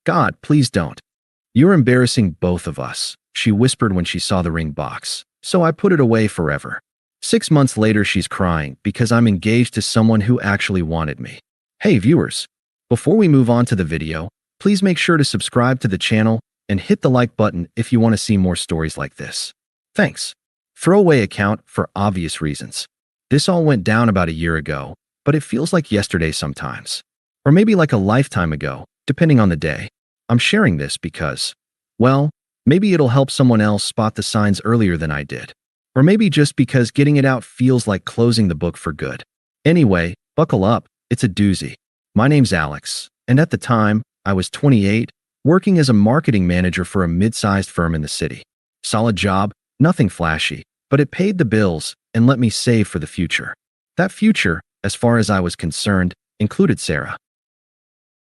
God, please don't. You're embarrassing both of us, she whispered when she saw the ring box. So I put it away forever. 6 months later, she's crying because I'm engaged to someone who actually wanted me. Hey viewers, before we move on to the video, please make sure to subscribe to the channel and hit the like button if you want to see more stories like this. Thanks. Throwaway account for obvious reasons. This all went down about a year ago, but it feels like yesterday sometimes. Or maybe like a lifetime ago, depending on the day. I'm sharing this because, well, maybe it'll help someone else spot the signs earlier than I did. Or maybe just because getting it out feels like closing the book for good. Anyway, buckle up, it's a doozy. My name's Alex, and at the time, I was 28, working as a marketing manager for a mid-sized firm in the city. Solid job, nothing flashy, but it paid the bills and let me save for the future. That future, as far as I was concerned, included Sarah.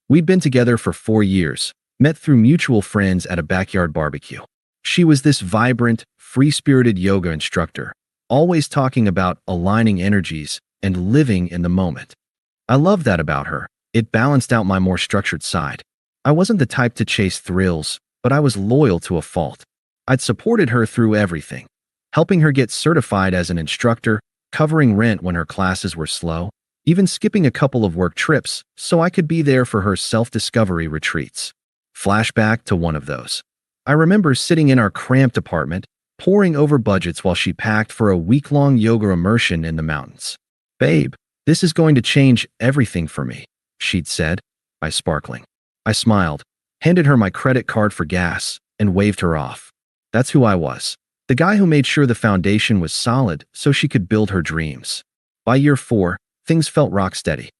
We'd been together for 4 years, met through mutual friends at a backyard barbecue. She was this vibrant, free-spirited yoga instructor, always talking about aligning energies and living in the moment. I loved that about her. It balanced out my more structured side. I wasn't the type to chase thrills, but I was loyal to a fault. I'd supported her through everything, helping her get certified as an instructor, covering rent when her classes were slow, even skipping a couple of work trips so I could be there for her self-discovery retreats. Flashback to one of those. I remember sitting in our cramped apartment, poring over budgets while she packed for a week-long yoga immersion in the mountains. "Babe, this is going to change everything for me," she'd said, eyes sparkling. I smiled, handed her my credit card for gas, and waved her off. That's who I was. The guy who made sure the foundation was solid so she could build her dreams. By year 4, things felt rock steady.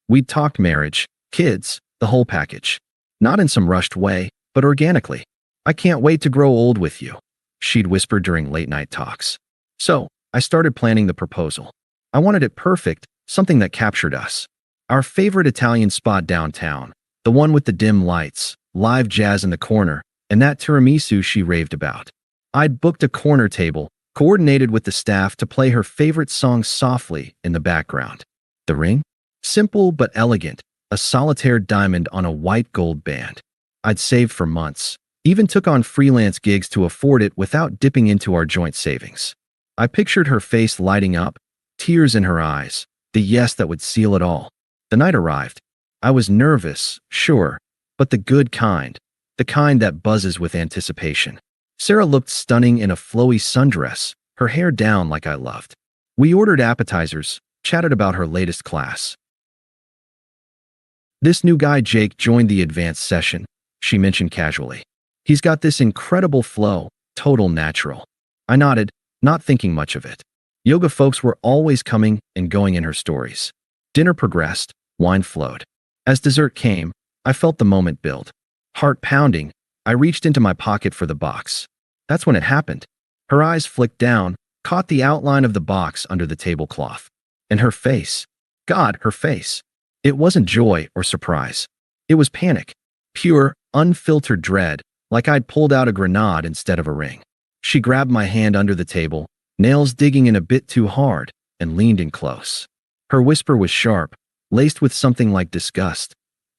We'd talked marriage, kids, the whole package. Not in some rushed way, but organically. "I can't wait to grow old with you," she'd whisper during late-night talks. So, I started planning the proposal. I wanted it perfect, something that captured us. Our favorite Italian spot downtown, the one with the dim lights, live jazz in the corner, and that tiramisu she raved about. I'd booked a corner table, coordinated with the staff to play her favorite song softly in the background. The ring? Simple but elegant, a solitaire diamond on a white gold band. I'd saved for months, even took on freelance gigs to afford it without dipping into our joint savings. I pictured her face lighting up, tears in her eyes, the yes that would seal it all. The night arrived. I was nervous, sure, but the good kind, the kind that buzzes with anticipation. Sarah looked stunning in a flowy sundress, her hair down like I loved. We ordered appetizers, chatted about her latest class. "This new guy Jake joined the advanced session," she mentioned casually. "He's got this incredible flow, total natural." I nodded, not thinking much of it. Yoga folks were always coming and going in her stories. Dinner progressed, wine flowed. As dessert came, I felt the moment build. Heart pounding, I reached into my pocket for the box. That's when it happened. Her eyes flicked down, caught the outline of the box under the tablecloth. And her face. God, her face. It wasn't joy or surprise. It was panic. Pure, unfiltered dread, like I'd pulled out a grenade instead of a ring. She grabbed my hand under the table, nails digging in a bit too hard, and leaned in close. Her whisper was sharp, laced with something like disgust.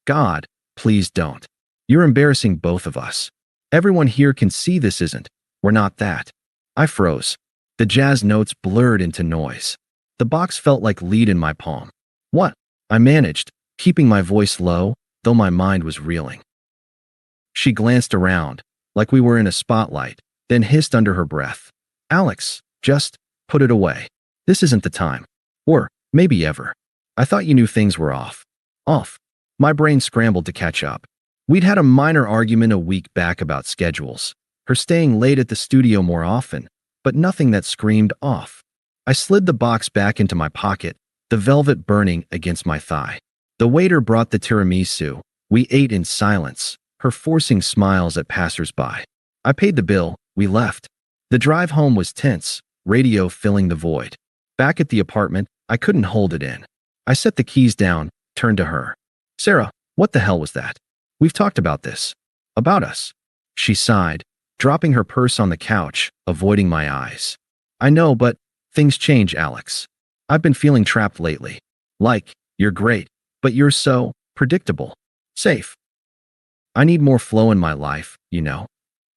"God, please don't. You're embarrassing both of us. Everyone here can see this isn't. We're not that." I froze. The jazz notes blurred into noise. The box felt like lead in my palm. "What?" I managed, keeping my voice low, though my mind was reeling. She glanced around, like we were in a spotlight, then hissed under her breath. "Alex, just put it away. This isn't the time. Or maybe ever. I thought you knew things were off." Off. My brain scrambled to catch up. We'd had a minor argument a week back about schedules, her staying late at the studio more often, but nothing that screamed off. I slid the box back into my pocket, the velvet burning against my thigh. The waiter brought the tiramisu. We ate in silence, her forcing smiles at passers-by. I paid the bill, we left. The drive home was tense, radio filling the void. Back at the apartment, I couldn't hold it in. I set the keys down, turned to her. "Sarah, what the hell was that? We've talked about this. About us." She sighed, dropping her purse on the couch, avoiding my eyes. "I know, but things change, Alex. I've been feeling trapped lately. Like, you're great, but you're so predictable. Safe. I need more flow in my life, you know.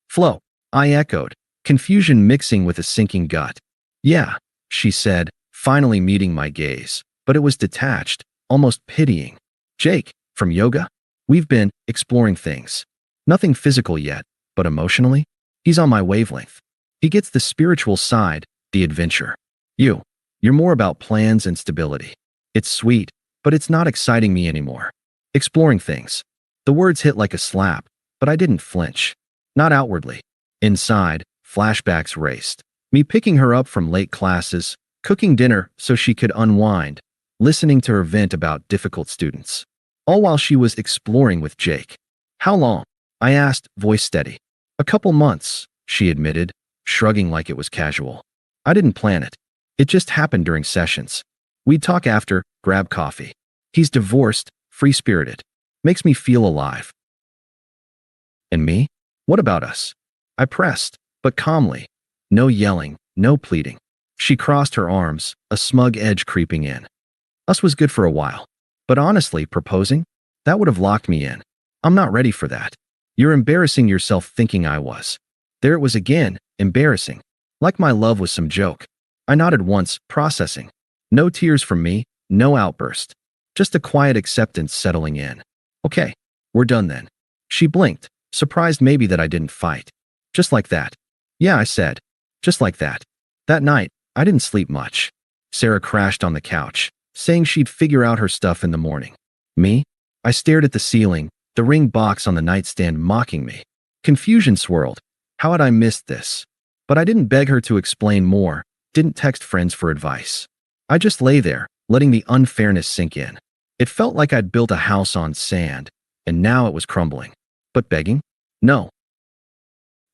Flow, I echoed, confusion mixing with a sinking gut. Yeah, she said, finally meeting my gaze, but it was detached, almost pitying. Jake, from yoga? We've been exploring things. Nothing physical yet, but emotionally? He's on my wavelength. He gets the spiritual side, the adventure. You're more about plans and stability. It's sweet, but it's not exciting me anymore. Exploring things. The words hit like a slap, but I didn't flinch. Not outwardly. Inside, flashbacks raced. Me picking her up from late classes, cooking dinner so she could unwind, listening to her vent about difficult students. All while she was exploring with Jake. How long? I asked, voice steady. A couple months, she admitted, shrugging like it was casual. I didn't plan it. It just happened during sessions. We'd talk after, grab coffee. He's divorced, free-spirited. Makes me feel alive. And me? What about us? I pressed, but calmly. No yelling, no pleading. She crossed her arms, a smug edge creeping in. Us was good for a while. But honestly, proposing? That would have locked me in. I'm not ready for that. You're embarrassing yourself thinking I was. There it was again, embarrassing. Like my love was some joke. I nodded once, processing. No tears from me, no outburst. Just a quiet acceptance settling in. Okay, we're done then. She blinked, surprised maybe that I didn't fight. Just like that. Yeah, I said. Just like that. That night, I didn't sleep much. Sarah crashed on the couch, saying she'd figure out her stuff in the morning. Me? I stared at the ceiling, the ring box on the nightstand mocking me. Confusion swirled. How had I missed this? But I didn't beg her to explain more, didn't text friends for advice. I just lay there, letting the unfairness sink in. It felt like I'd built a house on sand, and now it was crumbling. But begging? No.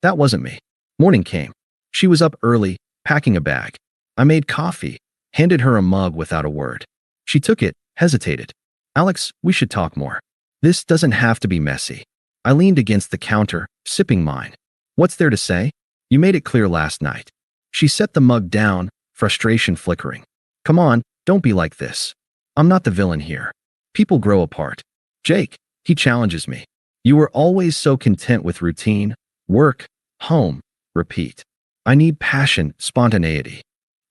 That wasn't me. Morning came. She was up early, packing a bag. I made coffee, handed her a mug without a word. She took it, hesitated. Alex, we should talk more. This doesn't have to be messy. I leaned against the counter, sipping mine. What's there to say? You made it clear last night. She set the mug down, frustration flickering. Come on, don't be like this. I'm not the villain here. People grow apart. Jake, he challenges me. You were always so content with routine, work, home, repeat. I need passion, spontaneity.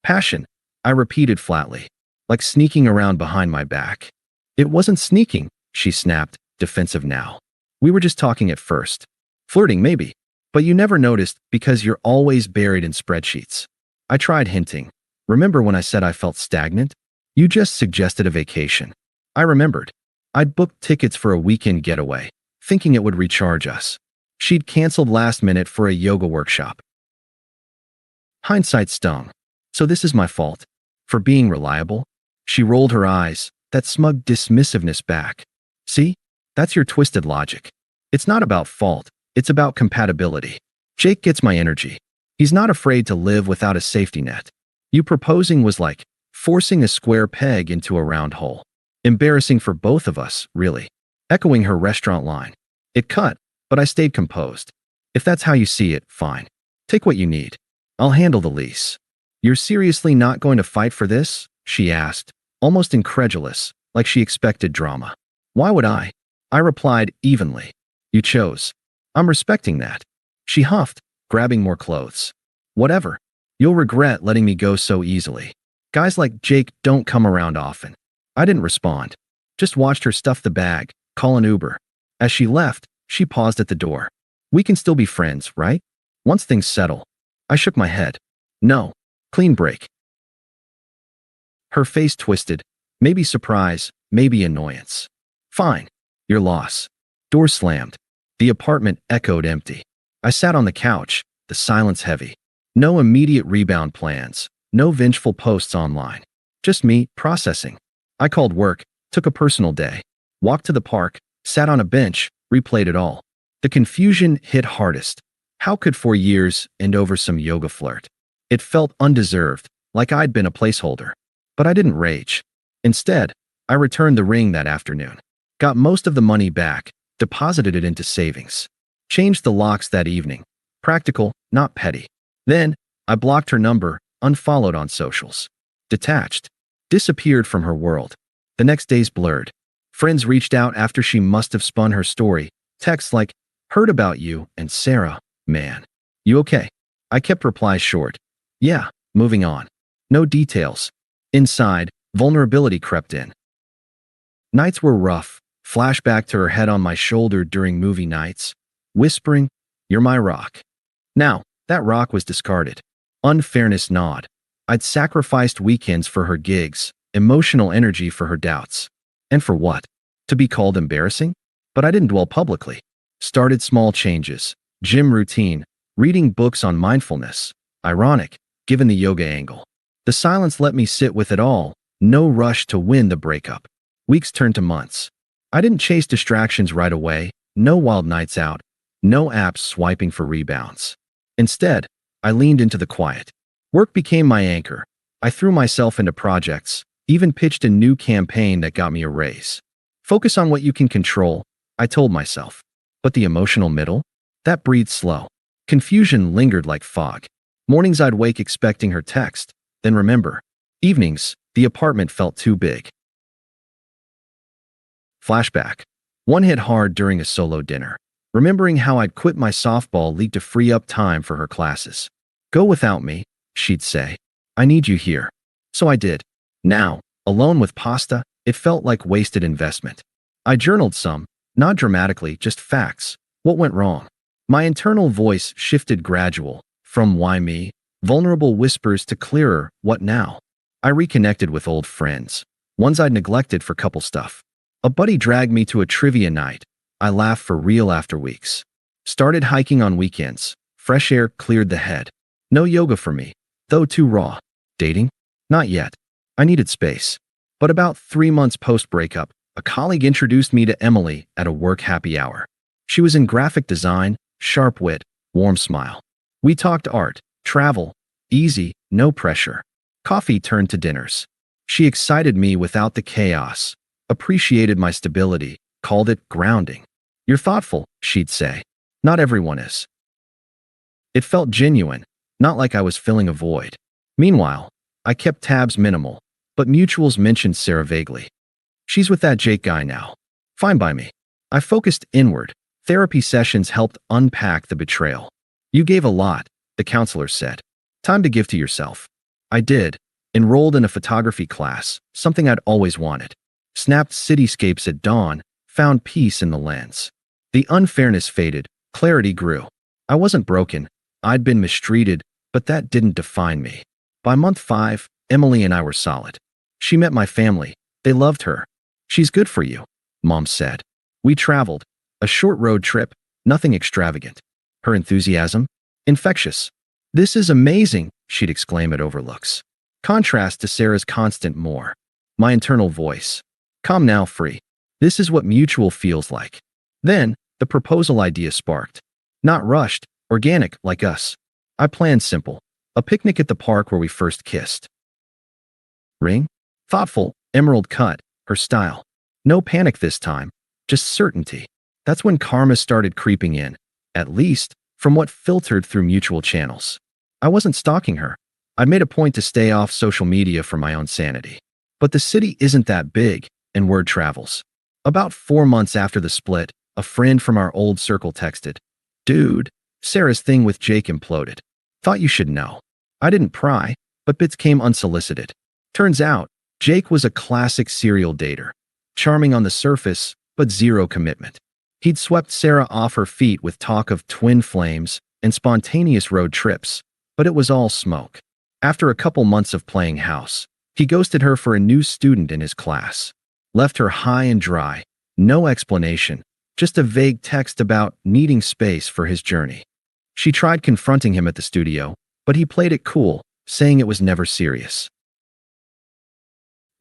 Passion, I repeated flatly, like sneaking around behind my back. It wasn't sneaking, she snapped, defensive now. We were just talking at first. Flirting, maybe. But you never noticed because you're always buried in spreadsheets. I tried hinting. Remember when I said I felt stagnant? You just suggested a vacation. I remembered. I'd booked tickets for a weekend getaway, thinking it would recharge us. She'd canceled last minute for a yoga workshop. Hindsight stung. So this is my fault? For being reliable? She rolled her eyes, that smug dismissiveness back. See? That's your twisted logic. It's not about fault. It's about compatibility. Jake gets my energy. He's not afraid to live without a safety net. You proposing was like forcing a square peg into a round hole. Embarrassing for both of us, really. Echoing her restaurant line. It cut, but I stayed composed. If that's how you see it, fine. Take what you need. I'll handle the lease. You're seriously not going to fight for this? She asked, almost incredulous, like she expected drama. Why would I? I replied evenly. You chose. I'm respecting that. She huffed, grabbing more clothes. Whatever. You'll regret letting me go so easily. Guys like Jake don't come around often. I didn't respond. Just watched her stuff the bag, call an Uber. As she left, she paused at the door. We can still be friends, right? Once things settle. I shook my head. No. Clean break. Her face twisted. Maybe surprise, maybe annoyance. Fine. Your loss. Door slammed. The apartment echoed empty. I sat on the couch, the silence heavy. No immediate rebound plans. No vengeful posts online. Just me, processing. I called work, took a personal day. Walked to the park, sat on a bench, replayed it all. The confusion hit hardest. How could 4 years end over some yoga flirt? It felt undeserved, like I'd been a placeholder. But I didn't rage. Instead, I returned the ring that afternoon. Got most of the money back, deposited it into savings. Changed the locks that evening. Practical, not petty. Then, I blocked her number, unfollowed on socials. Detached. Disappeared from her world. The next days blurred. Friends reached out after she must have spun her story, Texts like, "Heard about you," and "Sarah, man. You okay?" I kept replies short. "Yeah, moving on." No details. Inside, vulnerability crept in. Nights were rough. Flashback to her head on my shoulder during movie nights, whispering, "You're my rock." Now, that rock was discarded. Unfairness gnawed. I'd sacrificed weekends for her gigs, emotional energy for her doubts. And for what? To be called embarrassing? But I didn't dwell publicly. Started small changes. Gym routine. Reading books on mindfulness. Ironic, given the yoga angle. The silence let me sit with it all. No rush to win the breakup. Weeks turned to months. I didn't chase distractions right away. No wild nights out. No apps swiping for rebounds. Instead, I leaned into the quiet. Work became my anchor. I threw myself into projects, even pitched a new campaign that got me a raise. Focus on what you can control, I told myself. But the emotional middle? That breathed slow. Confusion lingered like fog. Mornings I'd wake expecting her text, then remember. Evenings, the apartment felt too big. Flashback. One hit hard during a solo dinner. Remembering how I'd quit my softball league to free up time for her classes. "Go without me," she'd say. "I need you here." So I did. Now, alone with pasta, it felt like wasted investment. I journaled some, not dramatically, just facts. What went wrong? My internal voice shifted gradual, from "why me?" vulnerable whispers to clearer "what now?" I reconnected with old friends, ones I'd neglected for couple stuff. A buddy dragged me to a trivia night. I laughed for real after weeks. Started hiking on weekends. Fresh air cleared the head. No yoga for me, though too raw. Dating? Not yet. I needed space. But about 3 months post-breakup, a colleague introduced me to Emily at a work happy hour. She was in graphic design, sharp wit, warm smile. We talked art, travel, easy, no pressure. Coffee turned to dinners. She excited me without the chaos, appreciated my stability, called it grounding. "You're thoughtful," she'd say. "Not everyone is." It felt genuine, not like I was filling a void. Meanwhile, I kept tabs minimal, but mutuals mentioned Sarah vaguely. "She's with that Jake guy now." Fine by me. I focused inward. Therapy sessions helped unpack the betrayal. "You gave a lot," the counselor said. "Time to give to yourself." I did. Enrolled in a photography class, something I'd always wanted. Snapped cityscapes at dawn, found peace in the lens. The unfairness faded, clarity grew. I wasn't broken. I'd been mistreated, but that didn't define me. By month 5, Emily and I were solid. She met my family. They loved her. "She's good for you," Mom said. We traveled. A short road trip, nothing extravagant. Her enthusiasm? Infectious. "This is amazing," she'd exclaim at overlooks. Contrast to Sarah's constant more. My internal voice. "Calm now, free. This is what mutual feels like." Then, the proposal idea sparked. Not rushed, organic like us. I planned simple. A picnic at the park where we first kissed. Ring? Thoughtful, emerald cut, her style. No panic this time, just certainty. That's when karma started creeping in, at least from what filtered through mutual channels. I wasn't stalking her. I made a point to stay off social media for my own sanity. But the city isn't that big, and word travels. About 4 months after the split, a friend from our old circle texted, "Dude, Sarah's thing with Jake imploded. Thought you should know." I didn't pry, but bits came unsolicited. Turns out, Jake was a classic serial dater. Charming on the surface, but zero commitment. He'd swept Sarah off her feet with talk of twin flames and spontaneous road trips, but it was all smoke. After a couple months of playing house, he ghosted her for a new student in his class. Left her high and dry, no explanation, just a vague text about needing space for his journey. She tried confronting him at the studio, but he played it cool, saying it was never serious.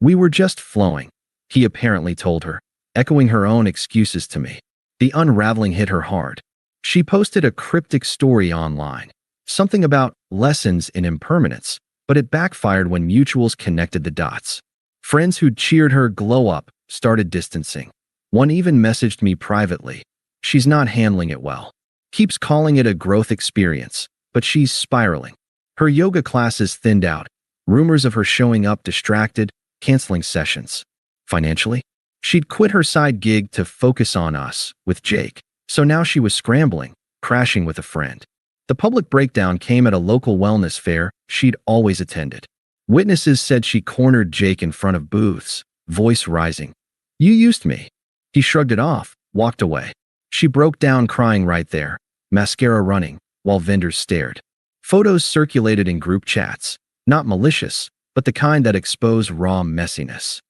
"We were just flowing," he apparently told her, echoing her own excuses to me. The unraveling hit her hard. She posted a cryptic story online, something about lessons in impermanence, but it backfired when mutuals connected the dots. Friends who'd cheered her glow up started distancing. One even messaged me privately. "She's not handling it well. Keeps calling it a growth experience, but she's spiraling." Her yoga classes thinned out. Rumors of her showing up distracted, canceling sessions. Financially, she'd quit her side gig to focus on us with Jake. So now she was scrambling, crashing with a friend. The public breakdown came at a local wellness fair she'd always attended. Witnesses said she cornered Jake in front of booths, voice rising. "You used me." He shrugged it off, walked away. She broke down crying right there, mascara running, while vendors stared. Photos circulated in group chats, not malicious, but the kind that expose raw messiness.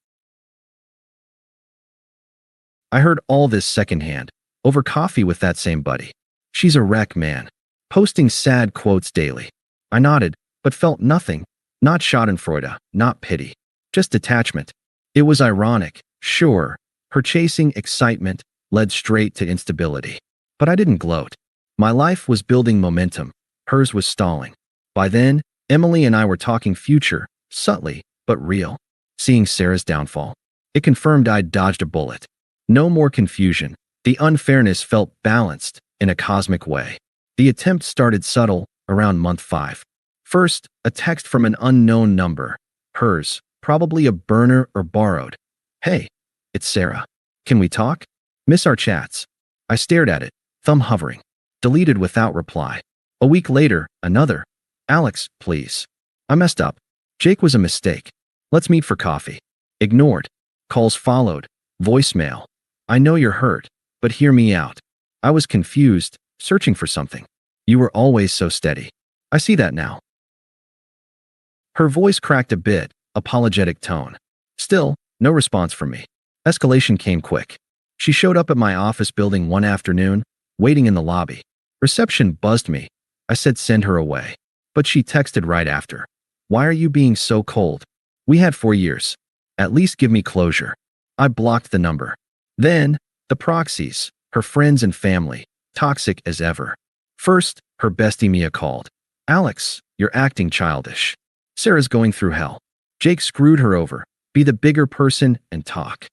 I heard all this secondhand, over coffee with that same buddy. She's a wreck, man. Posting sad quotes daily. I nodded, but felt nothing. Not schadenfreude, not pity. Just detachment. It was ironic, sure. Her chasing excitement led straight to instability. But I didn't gloat. My life was building momentum. Hers was stalling. By then, Emily and I were talking future, subtly, but real. Seeing Sarah's downfall, it confirmed I'd dodged a bullet. No more confusion. The unfairness felt balanced in a cosmic way. The attempt started subtle, around month 5. First, a text from an unknown number. Hers, probably a burner or borrowed. "Hey, it's Sarah. Can we talk? Miss our chats." I stared at it, thumb hovering. Deleted without reply. A week later, another. "Alex, please. I messed up. Jake was a mistake. Let's meet for coffee." Ignored. Calls followed. Voicemail. "I know you're hurt, but hear me out. I was confused, searching for something. You were always so steady. I see that now." Her voice cracked a bit, apologetic tone. Still, no response from me. Escalation came quick. She showed up at my office building one afternoon, waiting in the lobby. Reception buzzed me. I said send her away. But she texted right after. "Why are you being so cold? We had 4 years. At least give me closure." I blocked the number. Then, the proxies, her friends and family, toxic as ever. First, her bestie Mia called. "Alex, you're acting childish. Sarah's going through hell. Jake screwed her over. Be the bigger person and talk."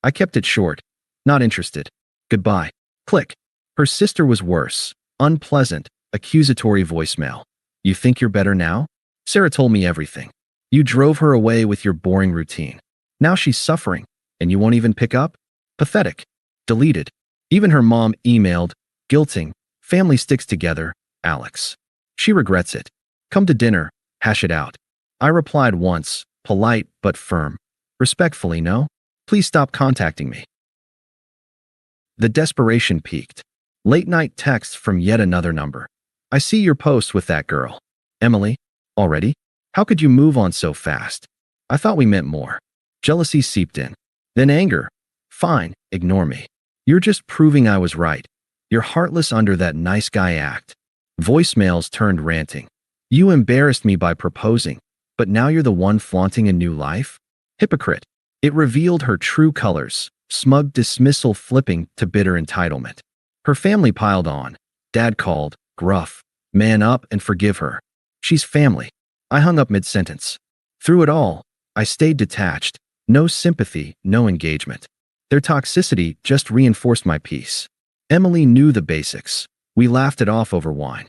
I kept it short. Not interested. Goodbye. Click. Her sister was worse. Unpleasant, accusatory voicemail. "You think you're better now? Sarah told me everything. You drove her away with your boring routine. Now she's suffering, and you won't even pick up? Pathetic." Deleted. Even her mom emailed, guilting. "Family sticks together, Alex. She regrets it. Come to dinner, hash it out." I replied once, polite but firm. Respectfully, no. Please stop contacting me. The desperation peaked. Late-night texts from yet another number. "I see your post with that girl." "Emily? Already? How could you move on so fast? I thought we meant more." Jealousy seeped in. Then anger. "Fine, ignore me. You're just proving I was right. You're heartless under that nice guy act." Voicemails turned ranting. "You embarrassed me by proposing, but now you're the one flaunting a new life?" Hypocrite. It revealed her true colors, smug dismissal flipping to bitter entitlement. Her family piled on. Dad called, gruff. "Man up and forgive her. She's family." I hung up mid-sentence. Through it all, I stayed detached. No sympathy, no engagement. Their toxicity just reinforced my peace. Emily knew the basics. We laughed it off over wine.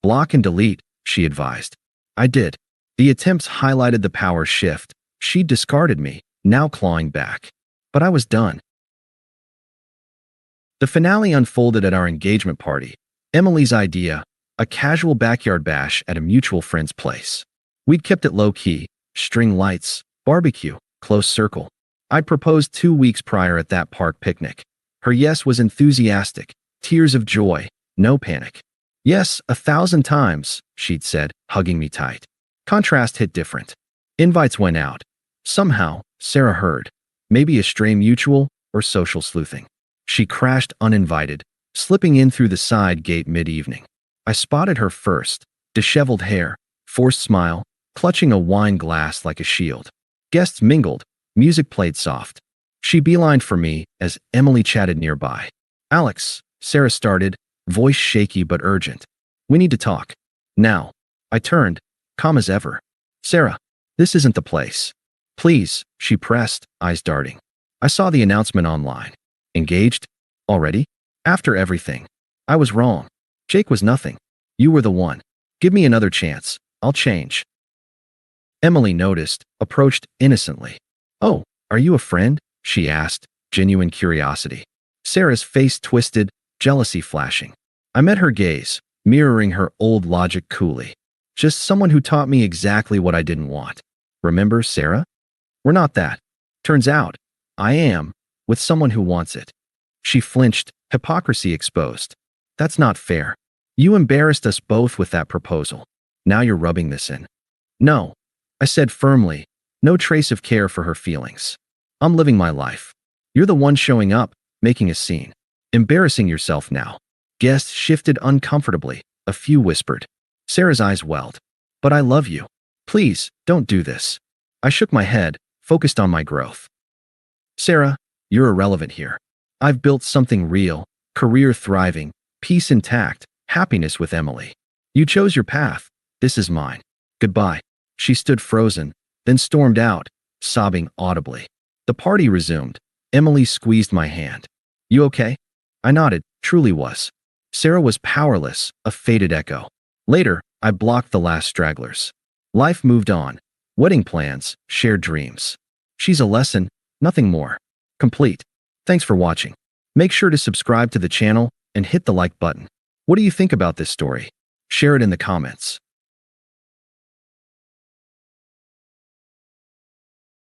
"Block and delete," she advised. I did. The attempts highlighted the power shift. She discarded me, now clawing back. But I was done. The finale unfolded at our engagement party. Emily's idea, a casual backyard bash at a mutual friend's place. We'd kept it low-key, string lights, barbecue, close circle. I'd proposed 2 weeks prior at that park picnic. Her yes was enthusiastic, tears of joy, no panic. "Yes, 1,000 times," she'd said, hugging me tight. Contrast hit different. Invites went out. Somehow, Sarah heard. Maybe a stray mutual or social sleuthing. She crashed uninvited, slipping in through the side gate mid-evening. I spotted her first, disheveled hair, forced smile, clutching a wine glass like a shield. Guests mingled, music played soft. She beelined for me as Emily chatted nearby. "Alex," Sarah started, voice shaky but urgent. "We need to talk. Now." I turned, calm as ever. "Sarah, this isn't the place. Please," she pressed, eyes darting. "I saw the announcement online. Engaged? Already? After everything. I was wrong. Jake was nothing. You were the one. Give me another chance. I'll change." Emily noticed, approached innocently. "Oh, are you a friend?" she asked, genuine curiosity. Sarah's face twisted, jealousy flashing. I met her gaze, mirroring her old logic coolly. Just someone who taught me exactly what I didn't want. Remember, Sarah? We're not that. Turns out, I am, with someone who wants it. She flinched, hypocrisy exposed. That's not fair. You embarrassed us both with that proposal. Now you're rubbing this in. No, I said firmly, no trace of care for her feelings. I'm living my life. You're the one showing up, making a scene. Embarrassing yourself now. Guests shifted uncomfortably. A few whispered. Sarah's eyes welled. But I love you. Please, don't do this. I shook my head, focused on my growth. Sarah, you're irrelevant here. I've built something real, career thriving, peace intact, happiness with Emily. You chose your path. This is mine. Goodbye. She stood frozen, then stormed out, sobbing audibly. The party resumed. Emily squeezed my hand. You okay? I nodded, truly was. Sarah was powerless, a faded echo. Later, I blocked the last stragglers. Life moved on. Wedding plans, shared dreams. She's a lesson, nothing more. Complete. Thanks for watching. Make sure to subscribe to the channel and hit the like button. What do you think about this story? Share it in the comments.